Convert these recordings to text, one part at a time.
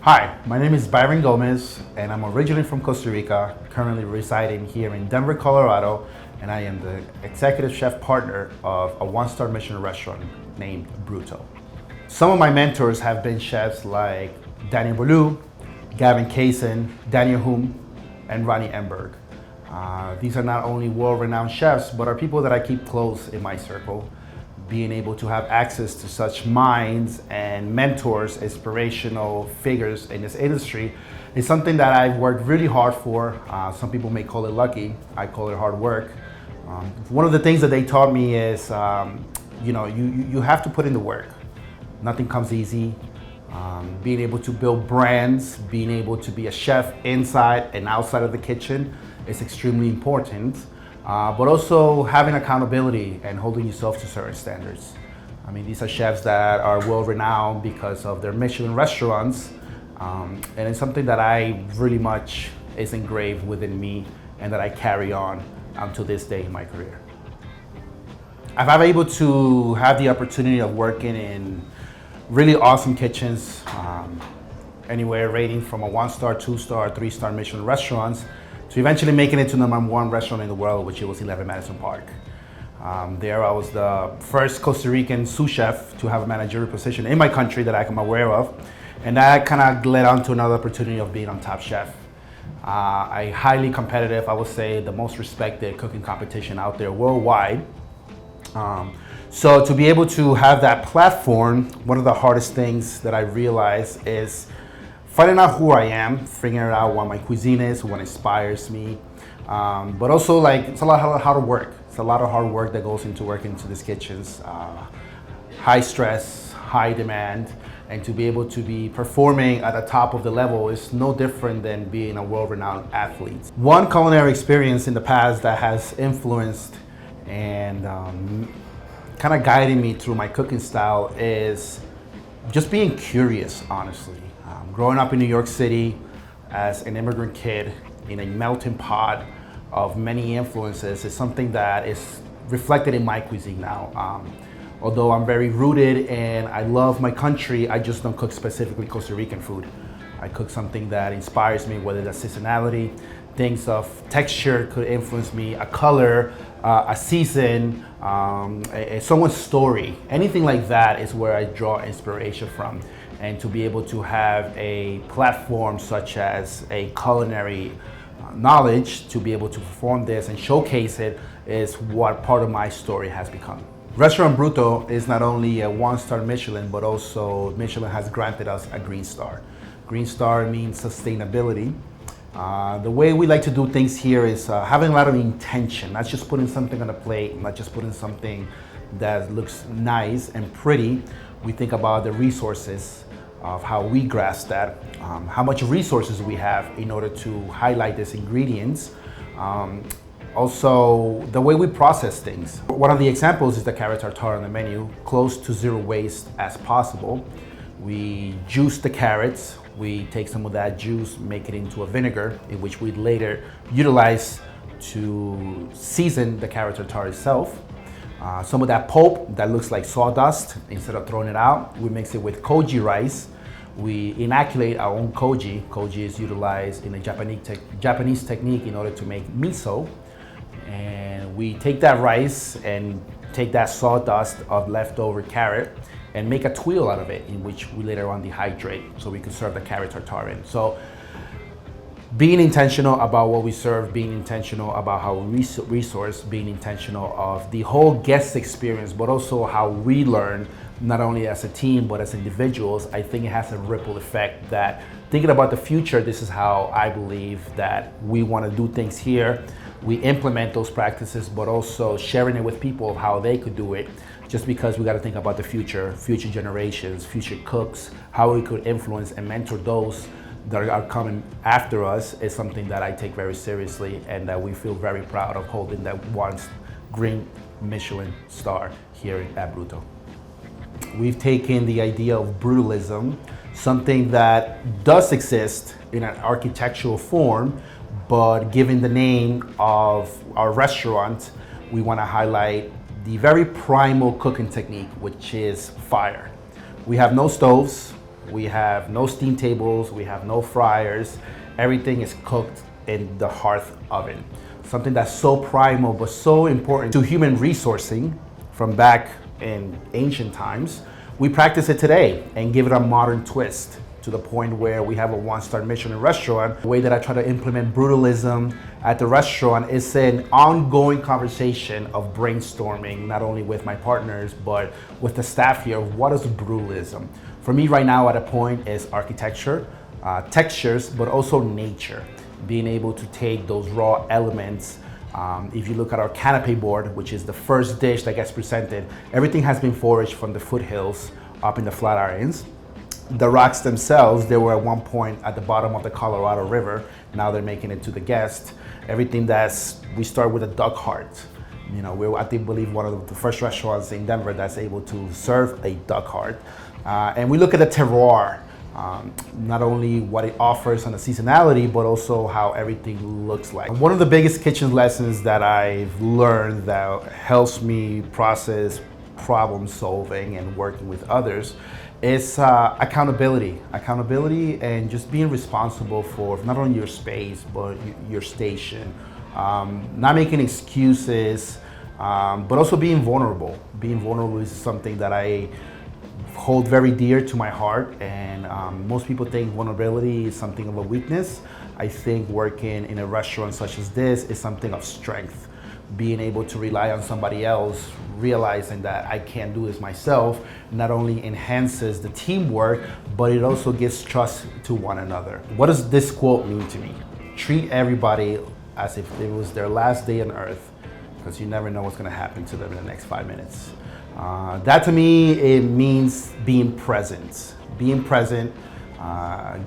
Hi, my name is Byron Gomez, and I'm originally from Costa Rica, currently residing here in Denver, Colorado, and I am the executive chef partner of a one-star Michelin restaurant named Brutø. Some of my mentors have been chefs like Daniel Boulder, Gavin Kaysen, Daniel Hume, and Ronnie Emberg. These are not only world-renowned chefs, but are people that I keep close in my circle. Being able to have access to such minds and mentors, inspirational figures in this industry is something that I've worked really hard for. Some people may call it lucky, I call it hard work. One of the things that they taught me is, you have to put in the work. Nothing comes easy. Being able to build brands, being able to be a chef inside and outside of the kitchen is extremely important. But also having accountability and holding yourself to certain standards. I mean, these are chefs that are world-renowned because of their Michelin restaurants, and it's something that I really much is engraved within me and that I carry on to this day in my career. I've been able to have the opportunity of working in really awesome kitchens, anywhere rating from a 1-star, 2-star, 3-star Michelin restaurants, to eventually making it to #1 restaurant in the world, which was 11 Madison Park. There I was the first Costa Rican sous chef to have a managerial position in my country that I'm aware of. And that kind of led on to another opportunity of being on Top Chef. A highly competitive, I would say the most respected cooking competition out there worldwide. So to be able to have that platform, one of the hardest things that I realized is finding out who I am, figuring out what my cuisine is, what inspires me, but also it's a lot of hard work. It's a lot of hard work that goes into working into these kitchens. High stress, high demand, and to be able to be performing at the top of the level is no different than being a world-renowned athlete. One culinary experience in the past that has influenced and kind of guiding me through my cooking style is just being curious, honestly. Growing up in New York City as an immigrant kid in a melting pot of many influences is something that is reflected in my cuisine now. Although I'm very rooted and I love my country, I just don't cook specifically Costa Rican food. I cook something that inspires me, whether that's seasonality, things of texture could influence me, a color, a season, someone's story. Anything like that is where I draw inspiration from. And to be able to have a platform such as a culinary knowledge to be able to perform this and showcase it is what part of my story has become. Restaurant Brutø is not only a 1-star Michelin, but also Michelin has granted us a green star. Green star means sustainability. The way we like to do things here is having a lot of intention, not just putting something on a plate, not just putting something that looks nice and pretty. We think about the resources of how we grasp that, how much resources we have in order to highlight these ingredients. Also, the way we process things. One of the examples is the carrot tartare on the menu, close to zero waste as possible. We juice the carrots, we take some of that juice, make it into a vinegar, in which we later utilize to season the carrot tartare itself. Some of that pulp that looks like sawdust, instead of throwing it out, we mix it with koji rice. We inoculate our own koji. Koji is utilized in a Japanese technique in order to make miso. And we take that rice and take that sawdust of leftover carrot and make a tuile out of it, in which we later on dehydrate so we can serve the carrot tartare in. So being intentional about what we serve, being intentional about how we resource, being intentional of the whole guest experience, but also how we learn, not only as a team, but as individuals, I think it has a ripple effect that thinking about the future, this is how I believe that we want to do things here. We implement those practices, but also sharing it with people of how they could do it, just because we got to think about the future generations, future cooks, how we could influence and mentor those that are coming after us is something that I take very seriously and that we feel very proud of holding that once green Michelin star here at Brutø. We've taken the idea of brutalism, something that does exist in an architectural form, but given the name of our restaurant, we want to highlight the very primal cooking technique, which is fire. We have no stoves, We have no steam tables, we have no fryers. Everything is cooked in the hearth oven. Something that's so primal but so important to human resourcing from back in ancient times. We practice it today and give it a modern twist to the point where we have a one-star Michelin restaurant. The way that I try to implement brutalism at the restaurant is an ongoing conversation of brainstorming, not only with my partners, but with the staff here. What is brutalism? For me right now at a point is architecture, textures, but also nature. Being able to take those raw elements. If you look at our canopy board, which is the first dish that gets presented, everything has been foraged from the foothills up in the Flatirons. The rocks themselves, they were at one point at the bottom of the Colorado River. Now they're making it to the guest. Everything we start with a duck heart. You know, we're, I think, believe one of the first restaurants in Denver that's able to serve a duck heart. And we look at the terroir, not only what it offers on the seasonality, but also how everything looks like. One of the biggest kitchen lessons that I've learned that helps me process problem solving and working with others is accountability and just being responsible for not only your space but your station, not making excuses, but also being vulnerable. Being vulnerable is something that I hold very dear to my heart, and most people think vulnerability is something of a weakness. I think working in a restaurant such as this is something of strength. Being able to rely on somebody else, realizing that I can't do this myself, not only enhances the teamwork, but it also gives trust to one another. What does this quote mean to me? Treat everybody as if it was their last day on earth, because you never know what's gonna happen to them in the next 5 minutes. That to me, it means being present. Being present,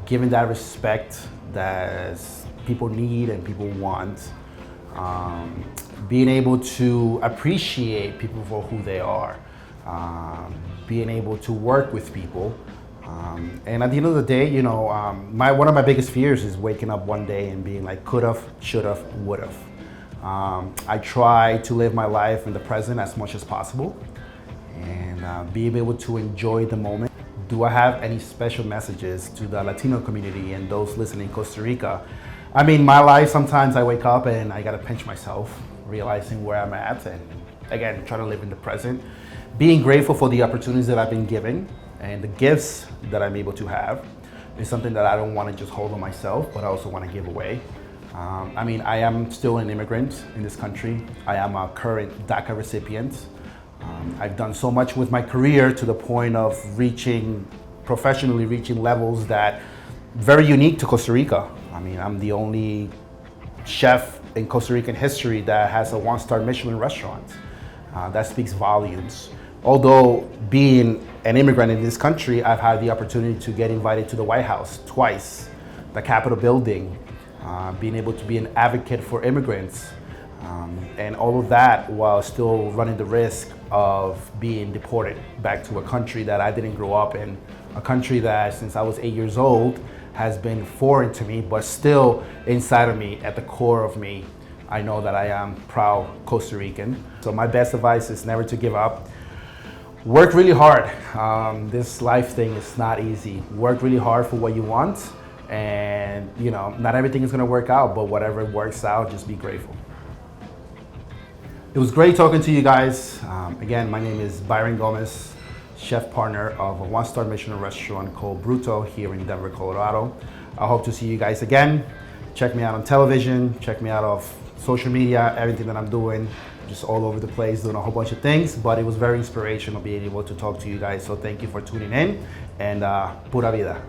giving that respect that people need and people want. Being able to appreciate people for who they are, being able to work with people, and at the end of the day, you know, one of my biggest fears is waking up one day and being like, could've, should've, would've. I try to live my life in the present as much as possible, and being able to enjoy the moment. Do I have any special messages to the Latino community and those listening in Costa Rica? I mean, my life, sometimes I wake up and I gotta pinch myself, realizing where I'm at, and again, trying to live in the present. Being grateful for the opportunities that I've been given and the gifts that I'm able to have is something that I don't wanna just hold on myself, but I also wanna give away. I mean, I am still an immigrant in this country. I am a current DACA recipient. I've done so much with my career to the point of professionally reaching levels that very unique to Costa Rica. I mean, I'm the only chef in Costa Rican history that has a one-star Michelin restaurant. That speaks volumes. Although being an immigrant in this country, I've had the opportunity to get invited to the White House twice, the Capitol building, being able to be an advocate for immigrants, and all of that while still running the risk of being deported back to a country that I didn't grow up in, a country that since I was 8 years old has been foreign to me, but still inside of me, at the core of me, I know that I am proud Costa Rican. So my best advice is never to give up. Work really hard. This life thing is not easy. Work really hard for what you want, and you know, not everything is gonna work out, but whatever works out, just be grateful. It was great talking to you guys. Again, my name is Byron Gomez, chef partner of a one-star Michelin restaurant called Brutø here in Denver, Colorado. I hope to see you guys again. Check me out on television, check me out on social media, everything that I'm doing, just all over the place, doing a whole bunch of things, but it was very inspirational being able to talk to you guys. So thank you for tuning in, and pura vida.